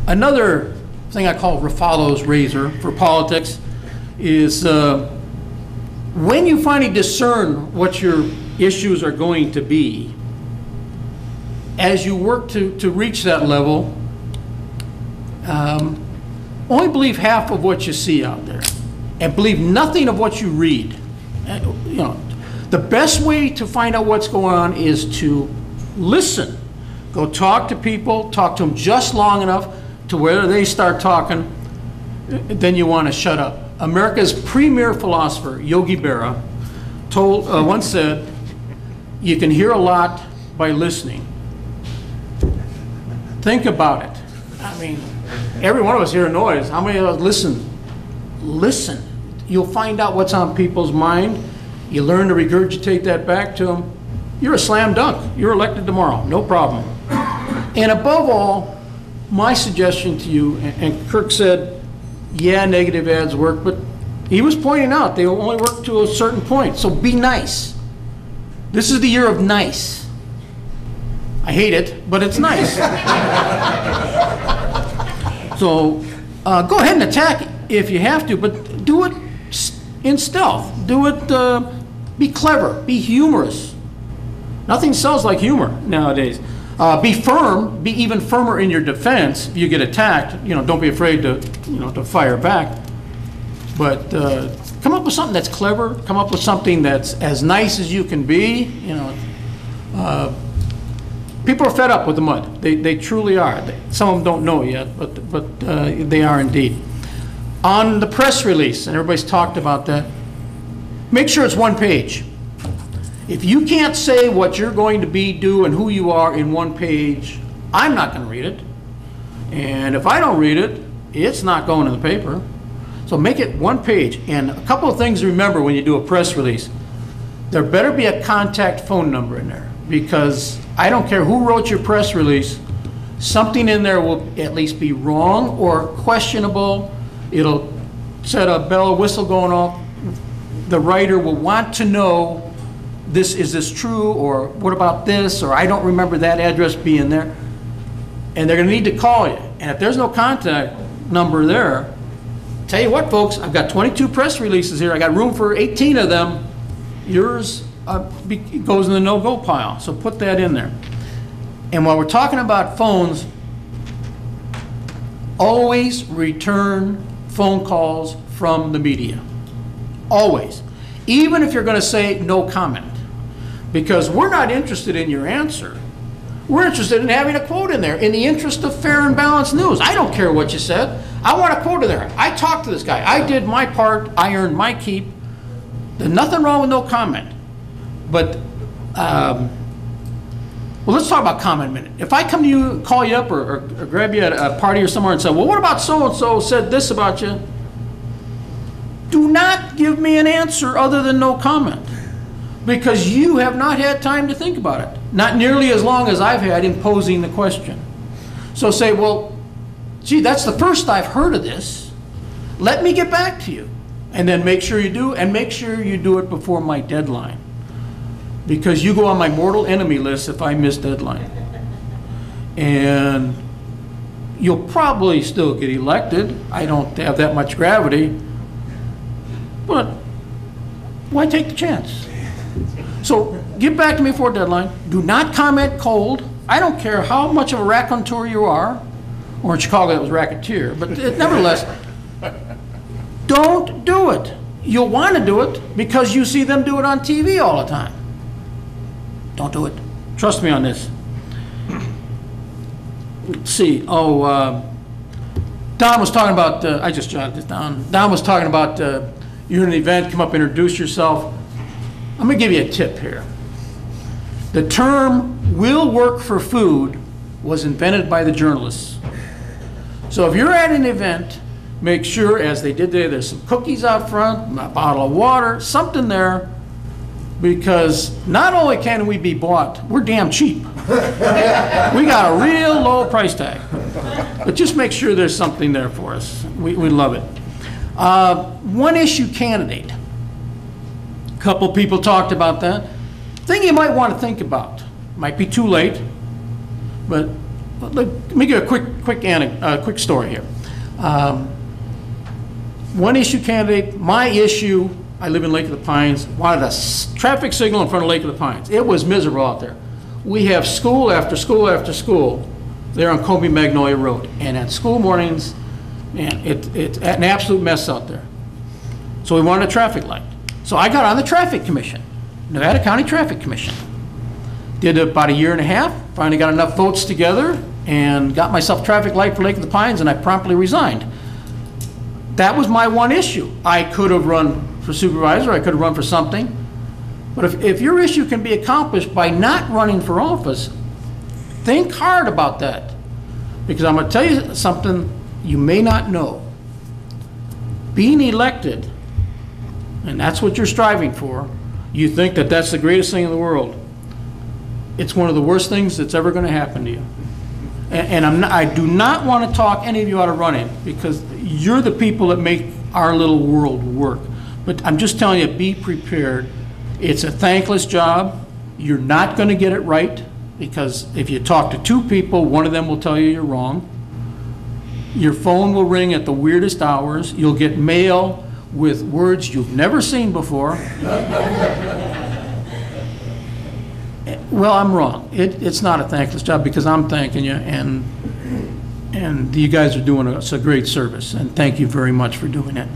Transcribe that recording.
Another thing I call Ruffalo's razor for politics is when you finally discern what your issues are going to be, as you work to reach that level, only believe half of what you see out there and believe nothing of what you read. You know, the best way to find out what's going on is to listen. Go talk to people, talk to them just long enough to where they start talking, then you want to shut up. America's premier philosopher, Yogi Berra, once said, you can hear a lot by listening. Think about it. I mean, every one of us hear a noise. How many of us listen? Listen. You'll find out what's on people's mind. You learn to regurgitate that back to them. You're a slam dunk. You're elected tomorrow. No problem. And above all, my suggestion to you, and Kirk said, yeah, negative ads work, but he was pointing out they only work to a certain point. So be nice. This is the year of nice. I hate it, but it's nice. So go ahead and attack it if you have to, but do it in stealth. Do it, be clever, be humorous. Nothing sells like humor nowadays. Be firm, be even firmer in your defense. If you get attacked, you know, don't be afraid to, you know, to fire back. But come up with something that's clever. Come up with something that's as nice as you can be. You know, people are fed up with the mud. They truly are. Some of them don't know yet, but they are indeed. On the press release, and everybody's talked about that, make sure it's one page. If you can't say what you're going to be, do, and who you are in one page, I'm not going to read it. And if I don't read it, it's not going in the paper. So make it one page. And a couple of things to remember when you do a press release. There better be a contact phone number in there, because I don't care who wrote your press release, something in there will at least be wrong or questionable. It'll set a bell or whistle going off. The writer will want to know, is this true, or what about this, or I don't remember that address being there. And they're going to need to call you. And if there's no contact number there, tell you what, folks, I've got 22 press releases here. I got room for 18 of them. Yours goes in the no-go pile, so put that in there. And while we're talking about phones, always return phone calls from the media. Always. Even if you're going to say no comment. Because we're not interested in your answer. We're interested in having a quote in there in the interest of fair and balanced news. I don't care what you said. I want a quote in there. I talked to this guy. I did my part. I earned my keep. There's nothing wrong with no comment. But, well, let's talk about comment a minute. If I come to you, call you up or grab you at a party or somewhere and say, well, what about so-and-so said this about you? Do not give me an answer other than no comment, because you have not had time to think about it. Not nearly as long as I've had in posing the question. So say, well, gee, that's the first I've heard of this. Let me get back to you. And then make sure you do, and make sure you do it before my deadline. Because you go on my mortal enemy list if I miss deadline. And you'll probably still get elected. I don't have that much gravity. But why take the chance? So get back to me before deadline. Do not comment cold. I don't care how much of a raconteur you are, or in Chicago it was racketeer, but nevertheless, don't do it. You'll want to do it because you see them do it on TV all the time. Don't do it. Trust me on this. Let's see. Oh, Don was talking about, I just jotted this down. Don was talking about you're in an event, come up, introduce yourself. I'm going to give you a tip here. The term will work for food was invented by the journalists. So if you're at an event, make sure, as they did there, there's some cookies out front, a bottle of water, something there, because not only can we be bought, we're damn cheap. We got a real low price tag. But just make sure there's something there for us. We love it. One issue candidate. A couple people talked about that. Thing you might want to think about. Might be too late, but let me give a quick story here. One issue candidate, my issue, I live in Lake of the Pines, wanted a traffic signal in front of Lake of the Pines. It was miserable out there. We have school after school after school there on Kobe Magnolia Road. And at school mornings, man, it's an absolute mess out there. So we wanted a traffic light. So I got on the Traffic Commission, Nevada County Traffic Commission. Did it about a year and a half, finally got enough votes together and got myself a traffic light for Lake of the Pines, and I promptly resigned. That was my one issue. I could have run for supervisor, I could have run for something. But if your issue can be accomplished by not running for office, think hard about that. Because I'm going to tell you something you may not know. Being elected, and that's what you're striving for, you think that that's the greatest thing in the world. It's one of the worst things that's ever going to happen to you. And I do not want to talk any of you out of running, because you're the people that make our little world work. But I'm just telling you, be prepared. It's a thankless job. You're not going to get it right, because if you talk to two people, one of them will tell you you're wrong. Your phone will ring at the weirdest hours. You'll get mail with words you've never seen before. Well, I'm wrong. It's not a thankless job, because I'm thanking you, and you guys are doing a great service, and thank you very much for doing it.